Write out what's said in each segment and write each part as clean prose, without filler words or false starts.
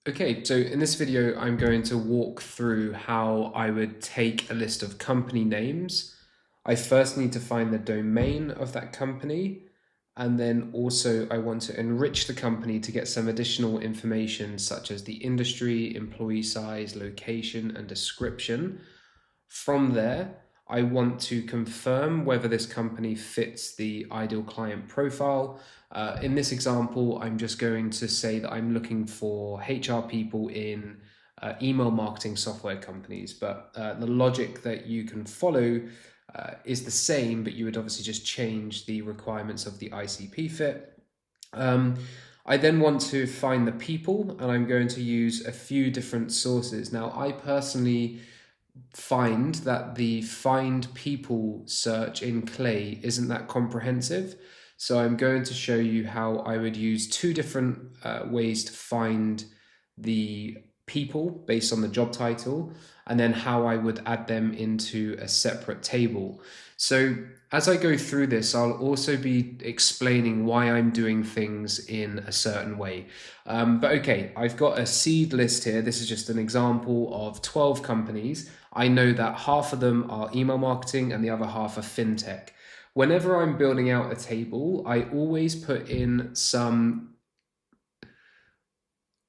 Okay, so in this video, I'm going to walk through how I would take a list of company names. I first need to find the domain of that company, and then also I want to enrich the company to get some additional information such as the industry, employee size, location, and description. From there, I want to confirm whether this company fits the ideal client profile. In this example, I'm just going to say that I'm looking for HR people in email marketing software companies, but the logic that you can follow is the same, but you would obviously just change the requirements of the ICP Fit. I then want to find the people, and I'm going to use a few different sources. Now, I personally find that the find people search in Clay isn't that comprehensive. So I'm going to show you how I would use two different ways to find the people based on the job title, and then how I would add them into a separate table. So as I go through this, I'll also be explaining why I'm doing things in a certain way. But okay, I've got a seed list here. This is just an example of 12 companies. I know that half of them are email marketing and the other half are fintech. Whenever I'm building out a table, I always put in some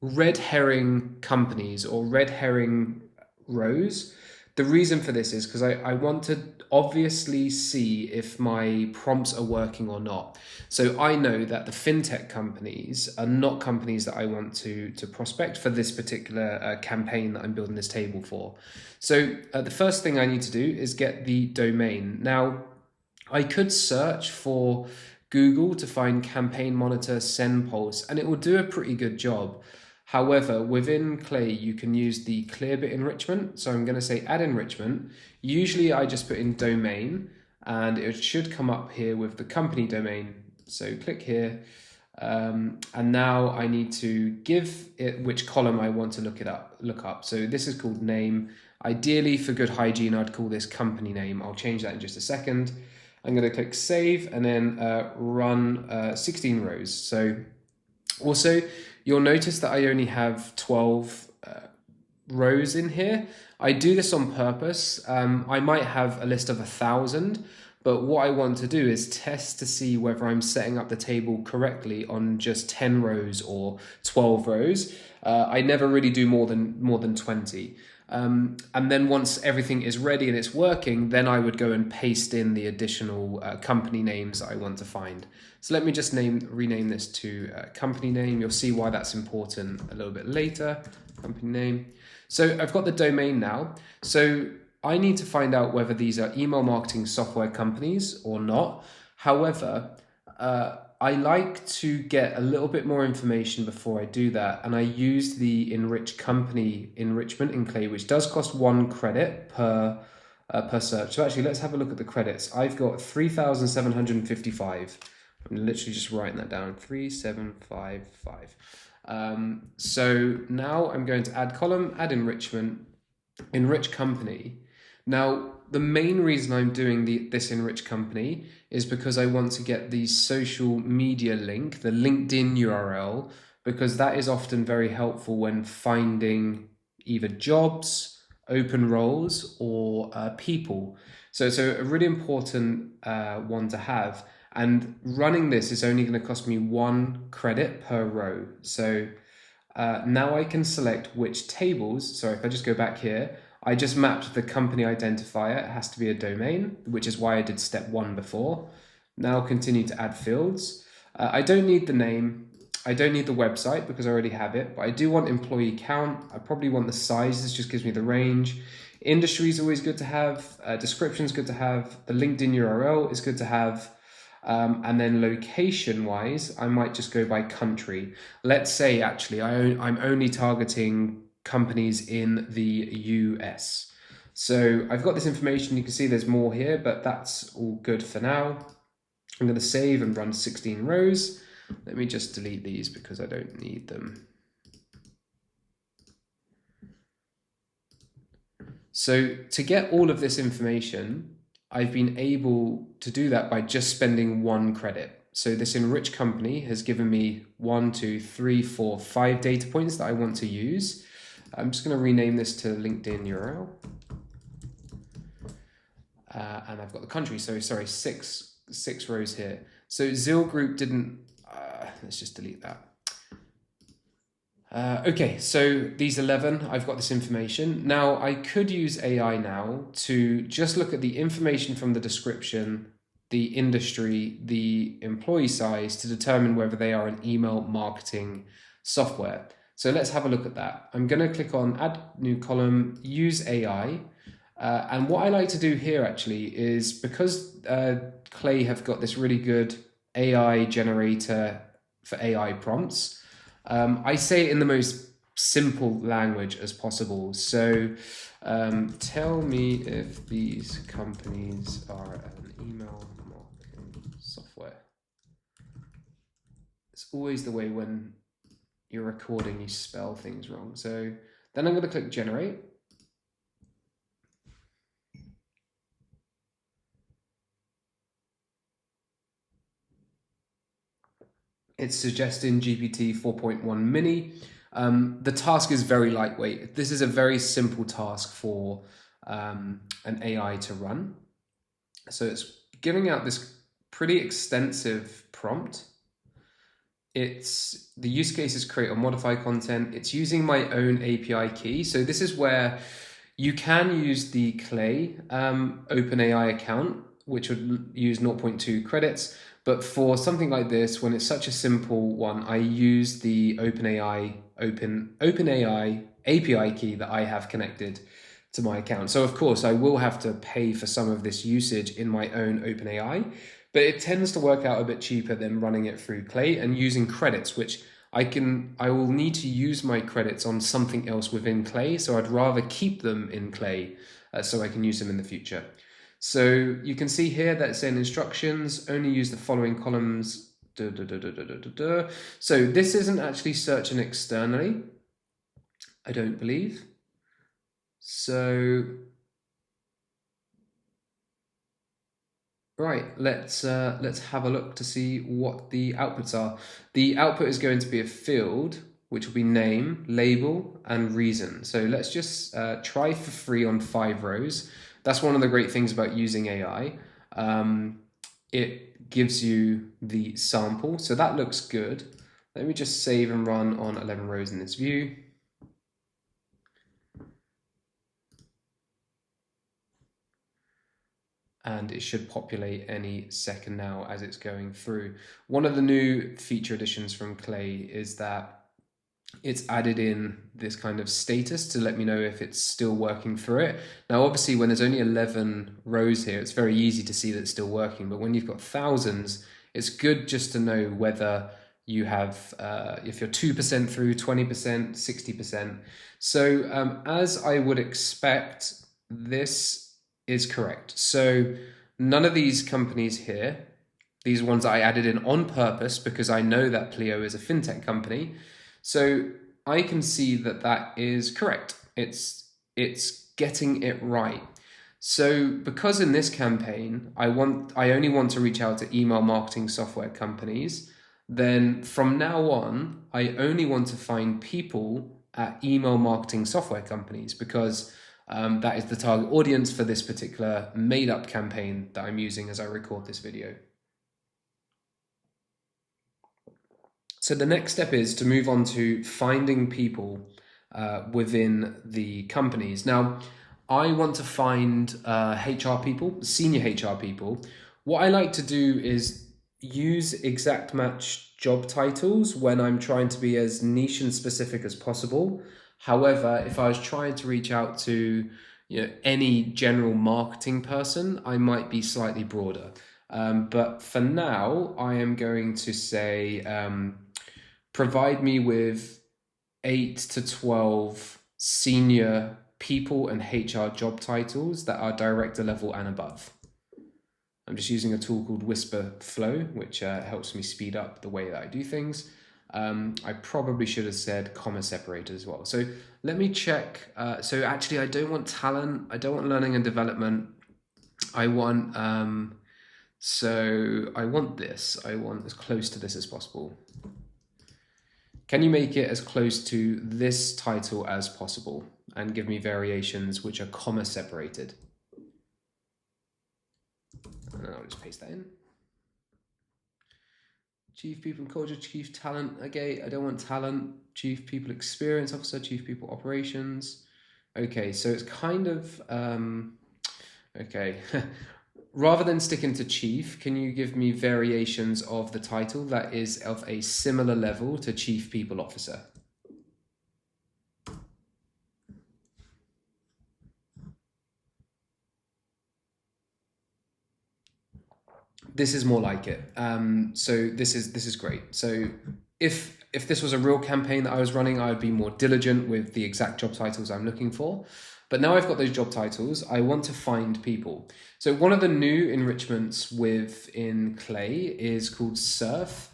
red herring companies or red herring rows. The reason for this is because I want to obviously see if my prompts are working or not. So I know that the fintech companies are not companies that I want to prospect for this particular campaign that I'm building this table for. So the first thing I need to do is get the domain. Now, I could search for Google to find Campaign Monitor, SendPulse, and it will do a pretty good job. However, within Clay, you can use the Clearbit enrichment. So I'm going to say add enrichment. Usually I just put in domain and it should come up here with the company domain. So click here. And now I need to give it which column I want to look up. So this is called name. Ideally, for good hygiene, I'd call this company name. I'll change that in just a second. I'm going to click save and then run 16 rows. So also, you'll notice that I only have 12 rows in here. I do this on purpose. I might have a list of 1,000, but what I want to do is test to see whether I'm setting up the table correctly on just 10 rows or 12 rows. I never really do more than 20. And then once everything is ready and it's working, then I would go and paste in the additional company names I want to find. So let me just rename this to company name. You'll see why that's important a little bit later. Company name. So I've got the domain now. So I need to find out whether these are email marketing software companies or not. However, I like to get a little bit more information before I do that, and I use the enrich company enrichment in Clay, which does cost 1 credit per search. So actually, let's have a look at the credits. I've got 3,755. I'm literally just writing that down, 3,755. So now I'm going to add column, add enrichment, enrich company. Now, the main reason I'm doing this enrich company is because I want to get the social media link, the LinkedIn URL, because that is often very helpful when finding either jobs, open roles, or people. So it's a really important one to have. And running this is only going to cost me 1 credit per row. So now I can select which tables. So if I just go back here, I just mapped the company identifier. It has to be a domain, which is why I did step 1 before. Now continue to add fields. I don't need the name. I don't need the website because I already have it, but I do want employee count. I probably want the size. This just gives me the range. Industry is always good to have. Description is good to have. The LinkedIn URL is good to have. And then location wise, I might just go by country. Let's say actually I'm only targeting companies in the US. So I've got this information. You can see there's more here, but that's all good for now. I'm going to save and run 16 rows. Let me just delete these because I don't need them. So to get all of this information, I've been able to do that by just spending 1 credit. So this Enrich company has given me 1, 2, 3, 4, 5 data points that I want to use. I'm just going to rename this to LinkedIn URL. And I've got the country, so sorry, six rows here. So Zil Group didn't, let's just delete that. Okay, so these 11, I've got this information. Now I could use AI now to just look at the information from the description, the industry, the employee size to determine whether they are an email marketing software. So let's have a look at that. I'm going to click on add new column, use AI. And what I like to do here actually is because Clay have got this really good AI generator for AI prompts, I say it in the most simple language as possible. So tell me if these companies are an email marketing software. It's always the way when you're recording, you spell things wrong. So then I'm going to click generate. It's suggesting GPT 4.1 mini. The task is very lightweight. This is a very simple task for an AI to run. So it's giving out this pretty extensive prompt. The use case is create or modify content. It's using my own API key. So this is where you can use the Clay OpenAI account, which would use 0.2 credits. But for something like this, when it's such a simple one, I use the OpenAI API key that I have connected to my account. So of course, I will have to pay for some of this usage in my own OpenAI, but it tends to work out a bit cheaper than running it through Clay and using credits, which I will need to use my credits on something else within Clay. So I'd rather keep them in Clay so I can use them in the future. So you can see here that it's saying instructions, only use the following columns. So this isn't actually searching externally, I don't believe. So, right, let's have a look to see what the outputs are. The output is going to be a field, which will be name, label, and reason. So let's just try for free on 5 rows. That's one of the great things about using AI. It gives you the sample, so that looks good. Let me just save and run on 11 rows in this view. And it should populate any second now as it's going through. One of the new feature additions from Clay is that it's added in this kind of status to let me know if it's still working through it. Now, obviously, when there's only 11 rows here, it's very easy to see that it's still working. But when you've got thousands, it's good just to know whether you have, if you're 2% through, 20%, 60%. So as I would expect, this is correct. So none of these companies here, these ones I added in on purpose because I know that Pleo is a fintech company. So I can see that that is correct. It's getting it right. So because in this campaign, I only want to reach out to email marketing software companies, then from now on, I only want to find people at email marketing software companies because that is the target audience for this particular made up campaign that I'm using as I record this video. So the next step is to move on to finding people within the companies. Now, I want to find HR people, senior HR people. What I like to do is use exact match job titles when I'm trying to be as niche and specific as possible. However, if I was trying to reach out to any general marketing person, I might be slightly broader. But for now, I am going to say provide me with 8 to 12 senior people and HR job titles that are director level and above. I'm just using a tool called Whisper Flow, which helps me speed up the way that I do things. I probably should have said comma separated as well. So let me check. So actually, I don't want talent. I don't want learning and development. I want So I want this. I want as close to this as possible. Can you make it as close to this title as possible and give me variations which are comma separated? And then I'll just paste that in. Chief People and Culture, Chief Talent. Okay, I don't want talent. Chief People Experience Officer, Chief People Operations. Okay, so it's kind of, okay. Rather than sticking to Chief, can you give me variations of the title that is of a similar level to Chief People Officer? This is more like it. So this is great. So if this was a real campaign that I was running, I would be more diligent with the exact job titles I'm looking for. But now I've got those job titles, I want to find people. So one of the new enrichments within Clay is called Surf.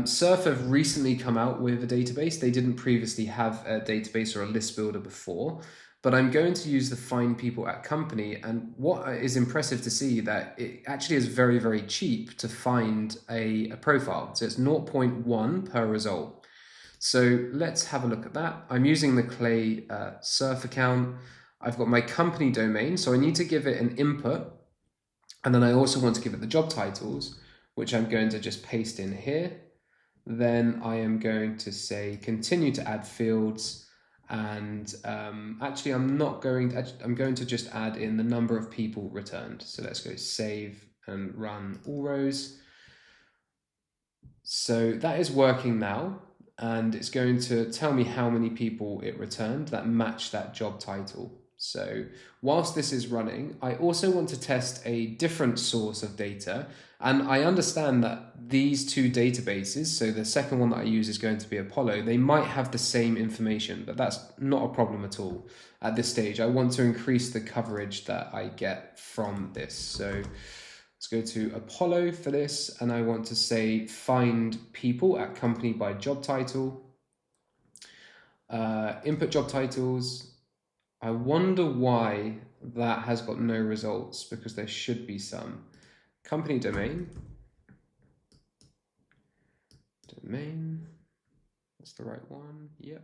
Surf have recently come out with a database. They didn't previously have a database or a list builder before. But I'm going to use the find people at company, and what is impressive to see that it actually is very, very cheap to find a profile. So it's 0.1 per result. So let's have a look at that. I'm using the Clay Surf account. I've got my company domain, so I need to give it an input, and then I also want to give it the job titles, which I'm going to just paste in here. Then I am going to say continue to add fields. And actually I'm going to just add in the number of people returned. So let's go save and run all rows. So that is working now, and it's going to tell me how many people it returned that match that job title. So whilst this is running, I also want to test a different source of data. And I understand that these two databases, so the second one that I use is going to be Apollo, they might have the same information, but that's not a problem at all at this stage. I want to increase the coverage that I get from this. So let's go to Apollo for this, and I want to say find people at company by job title, input job titles. I wonder why that has got no results, because there should be some. Company domain, that's the right one, yep.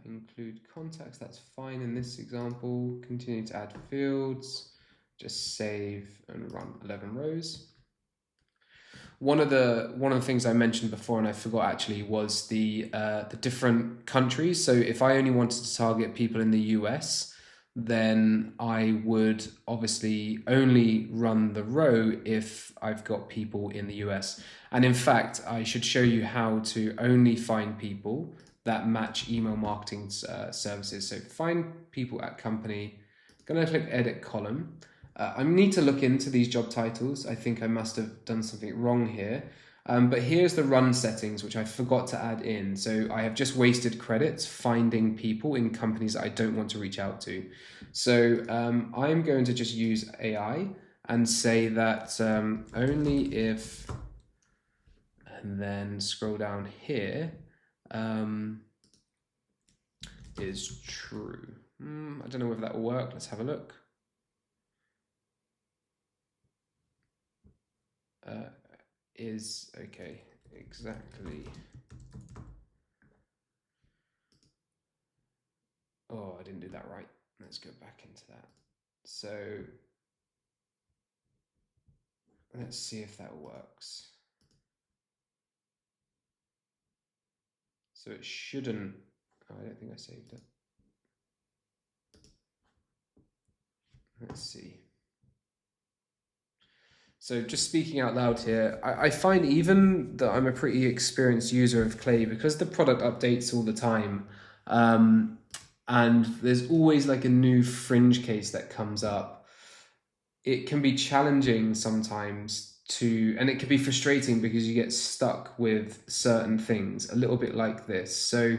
Include contacts, that's fine in this example. Continue to add fields, just save and run 11 rows. One of the things I mentioned before, and I forgot actually, was the different countries. So if I only wanted to target people in the US, then I would obviously only run the row if I've got people in the US. And in fact, I should show you how to only find people that match email marketing services. So find people at company. I'm going to click edit column. I need to look into these job titles. I think I must have done something wrong here. But here's the run settings, which I forgot to add in. So I have just wasted credits finding people in companies that I don't want to reach out to. So I'm going to just use AI and say that only if, and then scroll down here, is true. I don't know whether that will work. Let's have a look. Is okay, exactly. Oh, I didn't do that right. Let's go back into that. So let's see if that works. So it shouldn't, oh, I don't think I saved it. Let's see. So just speaking out loud here, I find even that I'm a pretty experienced user of Clay, because the product updates all the time, and there's always like a new fringe case that comes up. It can be challenging sometimes and it can be frustrating because you get stuck with certain things, a little bit like this. So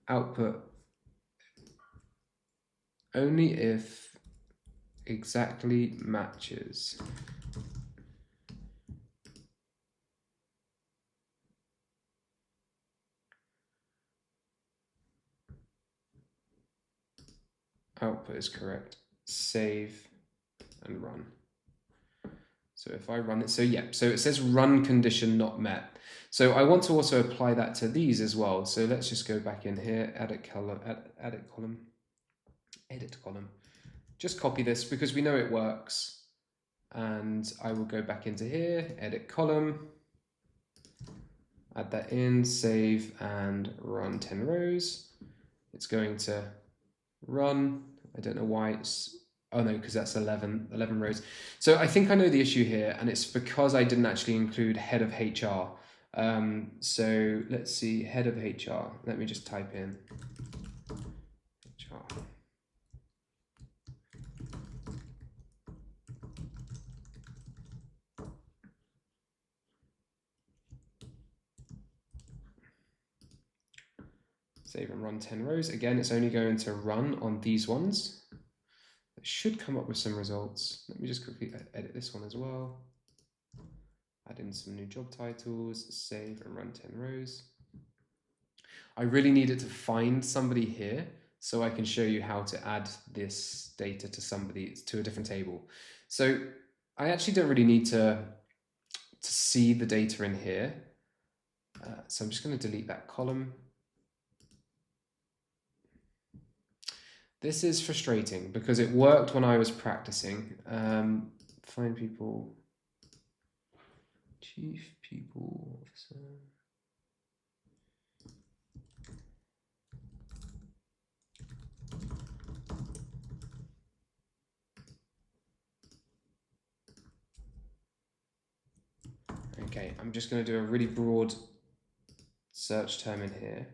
output only if exactly matches. Output is correct. Save and run. So if I run it, so yeah, so it says run condition not met. So I want to also apply that to these as well. So let's just go back in here, edit column, edit column. Just copy this because we know it works. And I will go back into here, edit column, add that in, save and run 10 rows. It's going to run. I don't know why it's, oh no, because that's 11 rows. So I think I know the issue here, and it's because I didn't actually include head of HR. So let's see, head of HR. Let me just type in HR. Save and run 10 rows. Again, it's only going to run on these ones. It should come up with some results. Let me just quickly edit this one as well. Add in some new job titles, save and run 10 rows. I really needed to find somebody here so I can show you how to add this data to somebody, to a different table. So I actually don't really need to see the data in here. So I'm just going to delete that column. This is frustrating because it worked when I was practicing. Find people, chief people officer. Okay, I'm just going to do a really broad search term in here.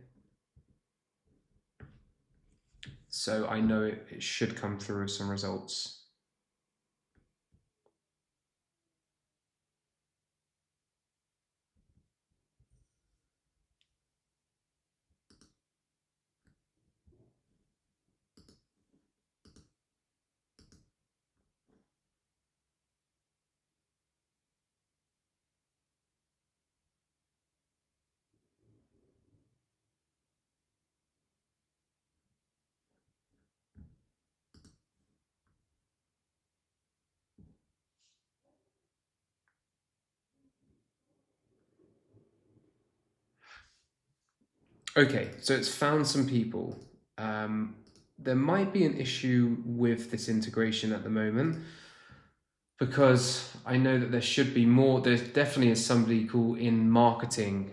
So I know it should come through with some results. Okay, so it's found some people. There might be an issue with this integration at the moment because I know that there should be more. There definitely is somebody called in marketing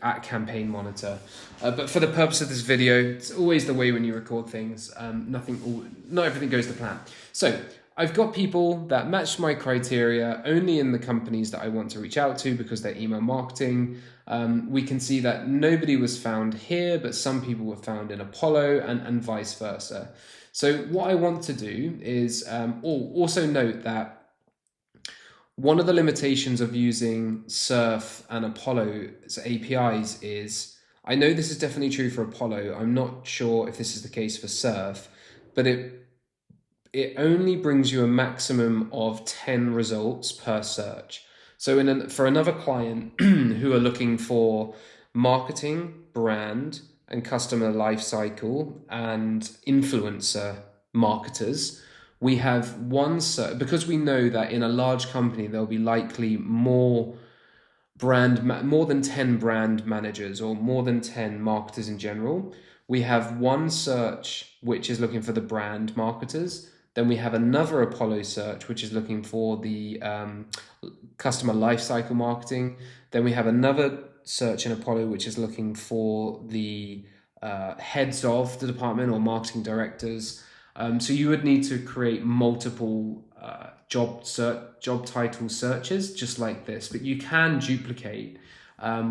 at Campaign Monitor. But for the purpose of this video, it's always the way when you record things. Not everything goes to plan. So I've got people that match my criteria only in the companies that I want to reach out to because they're email marketing. We can see that nobody was found here, but some people were found in Apollo and vice versa. So what I want to do is also note that one of the limitations of using Surf and Apollo's APIs is, I know this is definitely true for Apollo, I'm not sure if this is the case for Surf, but it only brings you a maximum of 10 results per search. So for another client who are looking for marketing, brand, and customer lifecycle and influencer marketers, we have one search, because we know that in a large company, there'll be likely more than 10 brand managers or more than 10 marketers in general. We have one search, which is looking for the brand marketers. Then we have another Apollo search, which is looking for the customer lifecycle marketing. Then we have another search in Apollo, which is looking for the heads of the department or marketing directors. So you would need to create multiple job title searches just like this, but you can duplicate,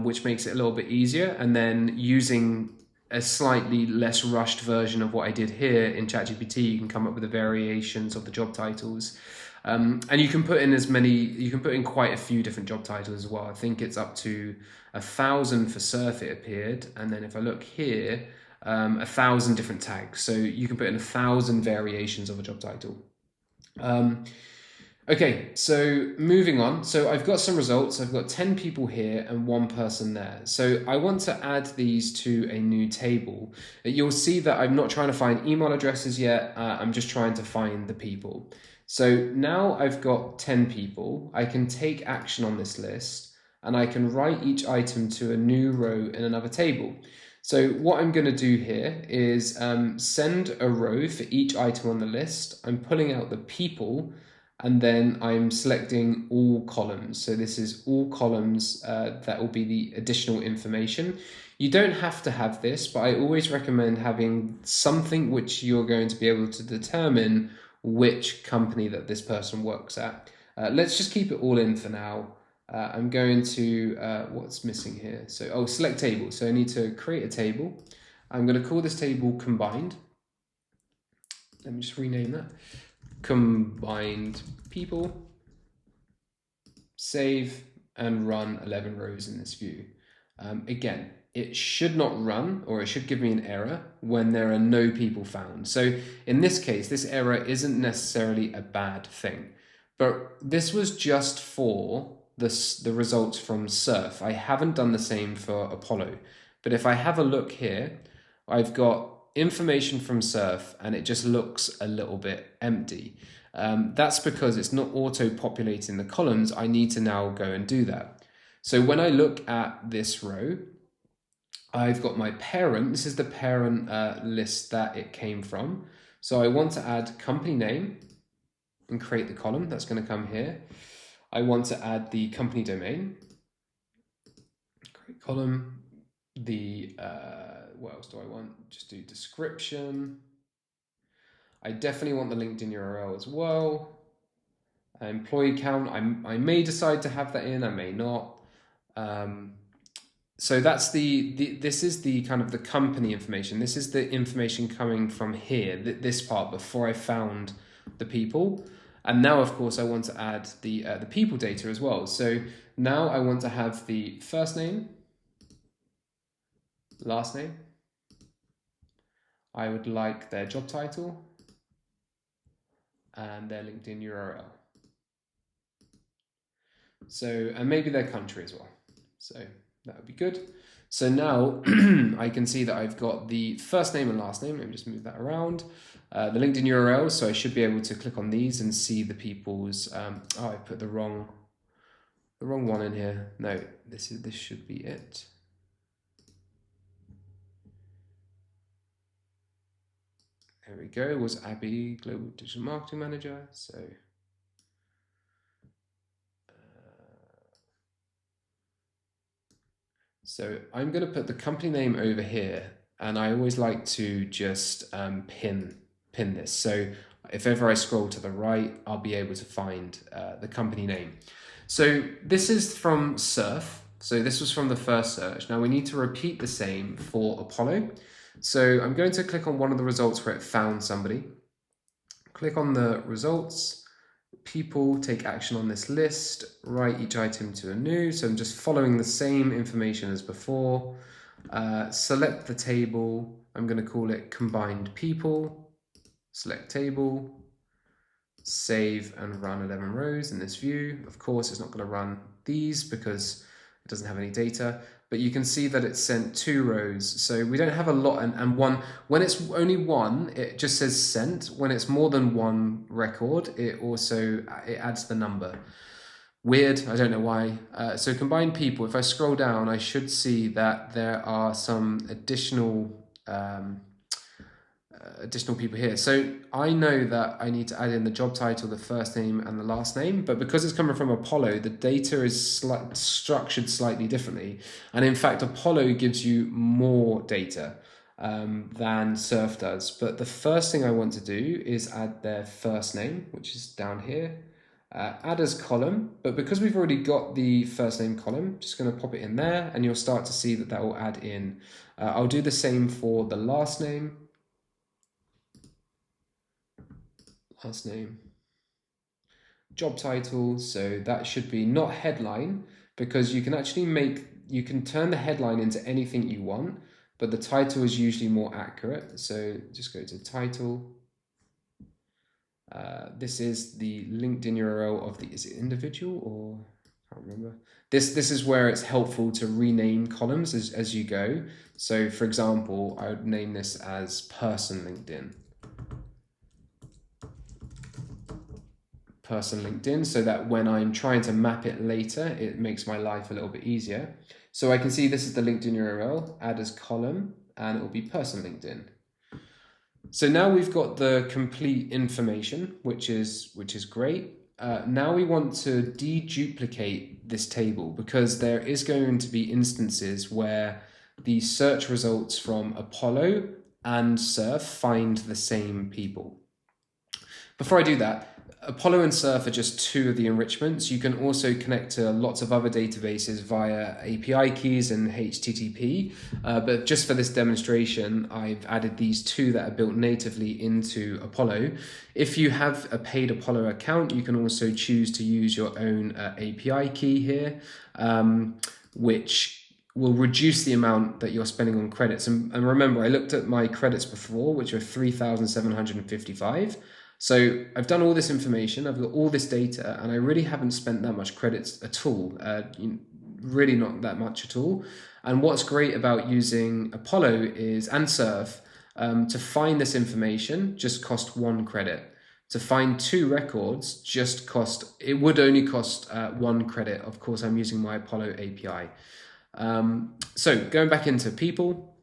which makes it a little bit easier. And then using a slightly less rushed version of what I did here in ChatGPT, you can come up with the variations of the job titles. And you can put in quite a few different job titles as well. I think it's up to 1,000 for Surf it appeared. And then if I look here, 1,000 different tags. So you can put in 1,000 variations of a job title. Okay, so moving on. So I've got some results. I've got 10 people here and 1 person there. So I want to add these to a new table. You'll see that I'm not trying to find email addresses yet. I'm just trying to find the people. So now I've got 10 people. I can take action on this list and I can write each item to a new row in another table. So what I'm going to do here is send a row for each item on the list. I'm pulling out the people and then I'm selecting all columns. So this is all columns that will be the additional information. You don't have to have this, but I always recommend having something which you're going to be able to determine which company that this person works at. Let's just keep it all in for now. I'm going to, what's missing here? So, select table. So I need to create a table. I'm going to call this table combined. Let me just rename that. Combined people. Save and run 11 rows in this view. Again, it should not run, or it should give me an error when there are no people found. So in this case, this error isn't necessarily a bad thing, but this was just for the results from Surf. I haven't done the same for Apollo, but if I have a look here, I've got information from Surf and it just looks a little bit empty. That's because it's not auto-populating the columns. I need to now go and do that. So when I look at this row, I've got my parent. This is the parent list that it came from. So I want to add company name and create the column. That's going to come here. I want to add the company domain. Create column. What else do I want? Just do description. I definitely want the LinkedIn URL as well. Employee count. I may decide to have that in. I may not. So that's this is the kind of the company information. This is the information coming from here, this part before I found the people. And now, of course, I want to add the people data as well. So now I want to have the first name, last name. I would like their job title and their LinkedIn URL. So, and maybe their country as well. So that would be good. So now I can see that I've got the first name and last name. Let me just move that around. The LinkedIn URL. So I should be able to click on these and see the people's. I put the wrong one in here. No, this should be it. There we go. It was Abby, Global Digital Marketing Manager. So I'm going to put the company name over here, and I always like to just pin this. So if ever I scroll to the right, I'll be able to find the company name. So this is from Surf. So this was from the first search. Now we need to repeat the same for Apollo. So I'm going to click on one of the results where it found somebody. Click on the results. People, take action on this list, write each item to a new. So I'm just following the same information as before. Select the table. I'm going to call it combined people. Select table. Save and run 11 rows in this view. Of course, it's not going to run these because it doesn't have any data. But you can see that it sent 2 rows. So we don't have a lot and one. When it's only one, it just says sent. When it's more than one record, it adds the number. Weird, I don't know why. So combined people, if I scroll down, I should see that there are some additional people here. So I know that I need to add in the job title, the first name and the last name, but because it's coming from Apollo, the data is structured slightly differently. And in fact, Apollo gives you more data than Surf does. But the first thing I want to do is add their first name, which is down here. Add as column, but because we've already got the first name column, just going to pop it in there and you'll start to see that will add in. I'll do the same for the last name. Last name, job title, so that should be not headline, because you can actually you can turn the headline into anything you want, but the title is usually more accurate. So just go to title. This is the LinkedIn URL of is it individual or I can't remember. This is where it's helpful to rename columns as you go. So for example, I would name this as person LinkedIn. person LinkedIn so that when I'm trying to map it later, it makes my life a little bit easier. So I can see this is the LinkedIn URL, add as column, and it will be person LinkedIn. So now we've got the complete information, which is great. Now we want to deduplicate this table because there is going to be instances where the search results from Apollo and Surf find the same people. Before I do that, Apollo and Surf are just two of the enrichments. You can also connect to lots of other databases via API keys and HTTP. But just for this demonstration, I've added these two that are built natively into Apollo. If you have a paid Apollo account, you can also choose to use your own API key here, which will reduce the amount that you're spending on credits. And remember, I looked at my credits before, which were 3,755. So I've done all this information, I've got all this data, and I really haven't spent that much credits at all, really not that much at all. And what's great about using Apollo is, and Surf, to find this information just cost 1 credit. To find 2 records it would only cost 1 credit. Of course, I'm using my Apollo API. So going back into people,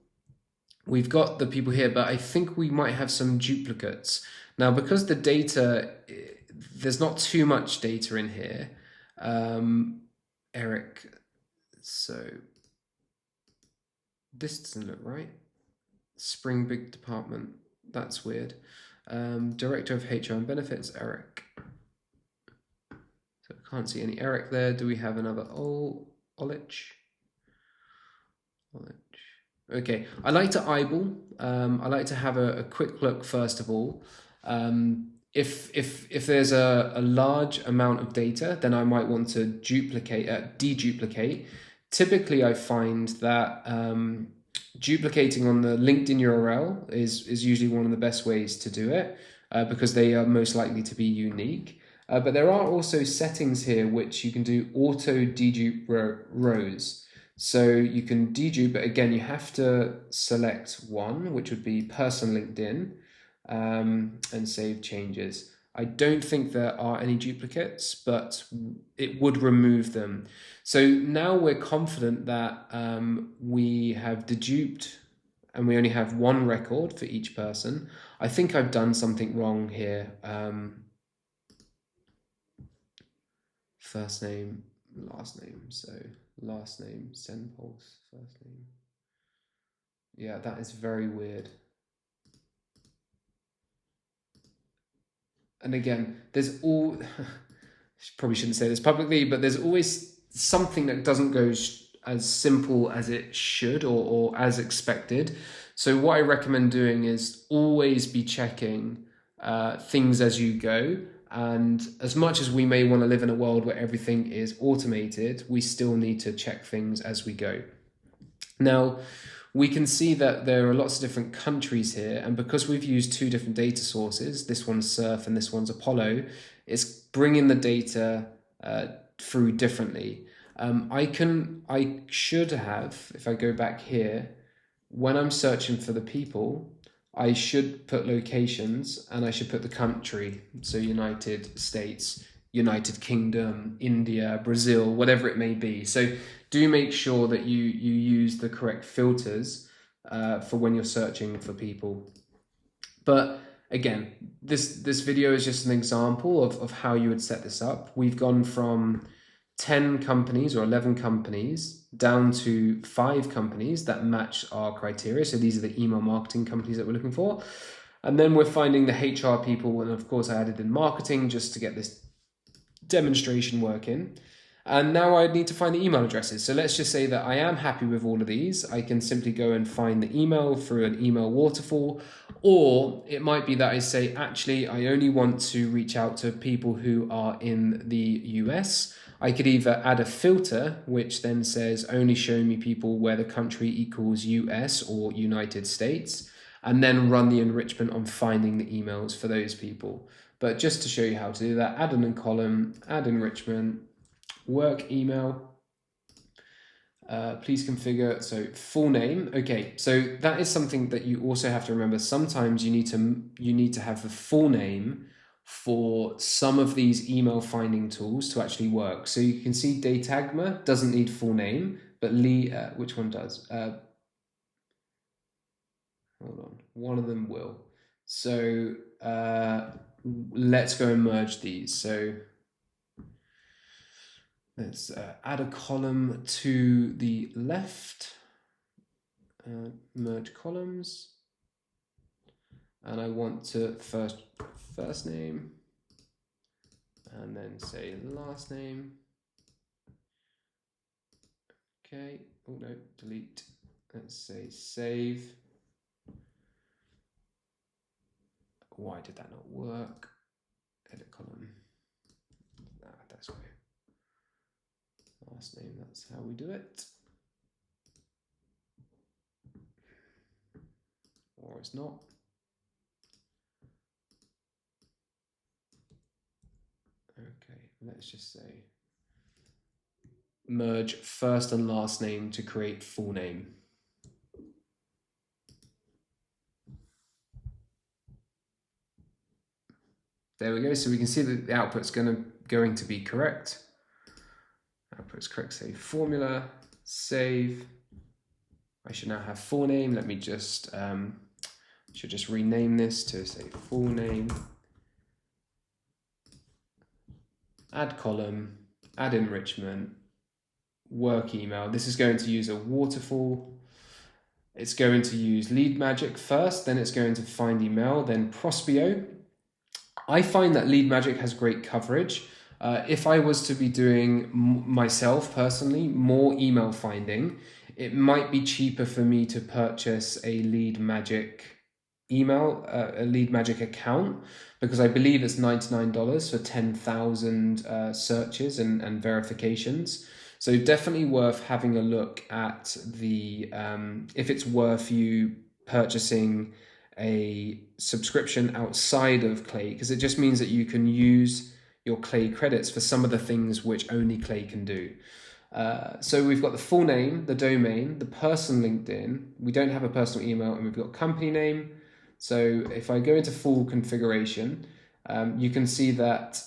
we've got the people here, but I think we might have some duplicates. Now, because the data, there's not too much data in here, Eric, so this doesn't look right. Spring Big Department, that's weird. Director of HR and Benefits, Eric. So I can't see any Eric there. Do we have another Olich? Okay, I like to eyeball. I like to have a quick look first of all. If there's a large amount of data, then I might want to deduplicate. Typically, I find that duplicating on the LinkedIn URL is usually one of the best ways to do it because they are most likely to be unique. But there are also settings here which you can do auto dedupe rows. So you can dedupe, but again, you have to select one, which would be person LinkedIn, and save changes. I don't think there are any duplicates, but it would remove them. So now we're confident that we have deduped and we only have 1 record for each person. I think I've done something wrong here. First name, last name. So last name, send pulse, first name. Yeah, that is very weird. And again, there's probably shouldn't say this publicly, but there's always something that doesn't go as simple as it should or as expected. So what I recommend doing is always be checking things as you go. And as much as we may want to live in a world where everything is automated, we still need to check things as we go. Now, we can see that there are lots of different countries here, and because we've used 2 different data sources, this one's Surf and this one's Apollo, it's bringing the data through differently. I should have, if I go back here, when I'm searching for the people, I should put locations and I should put the country, so United States, United Kingdom, India, Brazil, whatever it may be. So do make sure that you use the correct filters for when you're searching for people. But again, this video is just an example of how you would set this up. We've gone from 10 companies or 11 companies down to 5 companies that match our criteria. So these are the email marketing companies that we're looking for. And then we're finding the HR people. And of course, I added in marketing just to get this demonstration working. And now I need to find the email addresses. So let's just say that I am happy with all of these. I can simply go and find the email through an email waterfall. Or it might be that I say, actually, I only want to reach out to people who are in the US. I could either add a filter, which then says only show me people where the country equals US or United States, and then run the enrichment on finding the emails for those people. But just to show you how to do that, add a column, add enrichment, work email, please configure, so full name. Okay, so that is something that you also have to remember. Sometimes you need to have the full name for some of these email finding tools to actually work. So you can see Datagma doesn't need full name, but which one does? Hold on, one of them will. So let's go and merge these. So let's add a column to the left, merge columns, and I want to first name and then say last name. Okay, oh no, delete. Let's say save. Why did that not work? Edit column. That's right. Last name, that's how we do it. Or it's not. Okay, let's just say merge first and last name to create full name. There we go. So we can see that the output's going to be correct. Output's correct. Say formula, save. I should now have full name. Let me just should just rename this to say full name. Add column, add enrichment, work email. This is going to use a waterfall. It's going to use lead magic first, then it's going to find email, then Prospeo. I find that lead magic has great coverage. If I was to be doing myself personally more email finding, it might be cheaper for me to purchase a lead magic email, a lead magic account, because I believe it's $99 for 10,000 searches and verifications. So definitely worth having a look at the if it's worth you purchasing a subscription outside of Clay, because it just means that you can use your Clay credits for some of the things which only Clay can do. So we've got the full name, the domain, the person LinkedIn. We don't have a personal email, and we've got company name. So if I go into full configuration, you can see that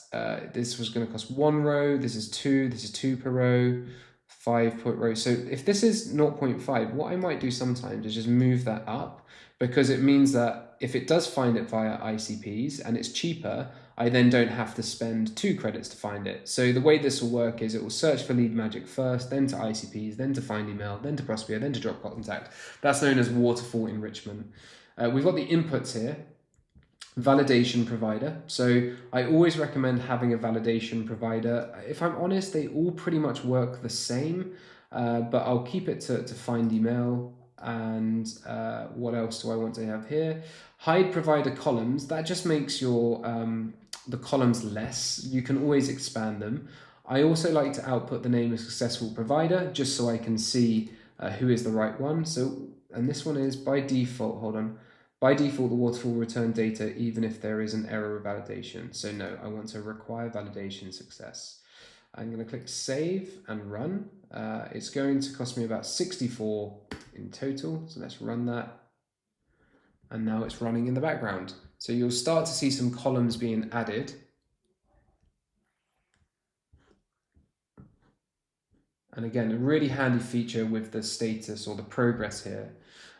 this was going to cost 1 row. This is 2 per row, 5 per row. So if this is 0.5, what I might do sometimes is just move that up, because it means that if it does find it via ICPs and it's cheaper, I then don't have to spend 2 credits to find it. So the way this will work is it will search for lead magic first, then to ICPs, then to find email, then to Prospeo, then to drop contact. That's known as waterfall enrichment. We've got the inputs here. Validation provider. So I always recommend having a validation provider. If I'm honest, they all pretty much work the same, but I'll keep it to find email. And what else do I want to have here? Hide provider columns. That just makes your the columns less. You can always expand them. I also like to output the name of successful provider, just so I can see who is the right one. So, and this one is by default, hold on. By default, the waterfall will return data even if there is an error of validation. So no, I want to require validation success. I'm going to click save and run. It's going to cost me about 64 in total. So let's run that. And now it's running in the background. So you'll start to see some columns being added. And again, a really handy feature with the status or the progress here.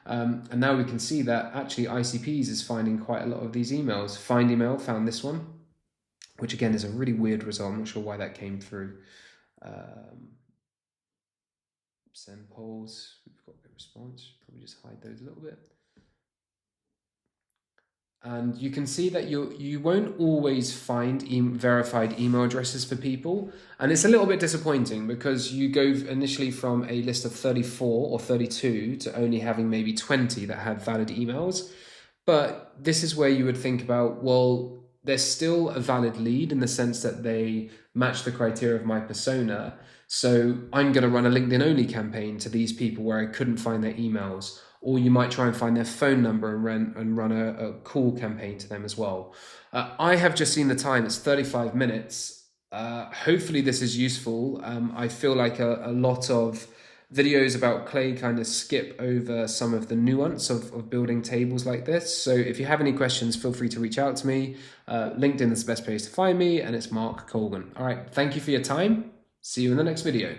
And now we can see that actually ICPs is finding quite a lot of these emails. Find email found this one, which again is a really weird result. I'm not sure why that came through. Send polls, we've got the response. Probably just hide those a little bit. And you can see that you won't always find verified email addresses for people. And it's a little bit disappointing because you go initially from a list of 34 or 32 to only having maybe 20 that have valid emails. But this is where you would think about, well, they're still a valid lead in the sense that they match the criteria of my persona. So I'm going to run a LinkedIn only campaign to these people where I couldn't find their emails. Or you might try and find their phone number and run a call campaign to them as well. I have just seen the time, it's 35 minutes. Hopefully this is useful. I feel like a lot of Videos about clay kind of skip over some of the nuance of building tables like this. So if you have any questions, feel free to reach out to me. LinkedIn is the best place to find me, and it's Mark Colgan. All right, thank you for your time. See you in the next video.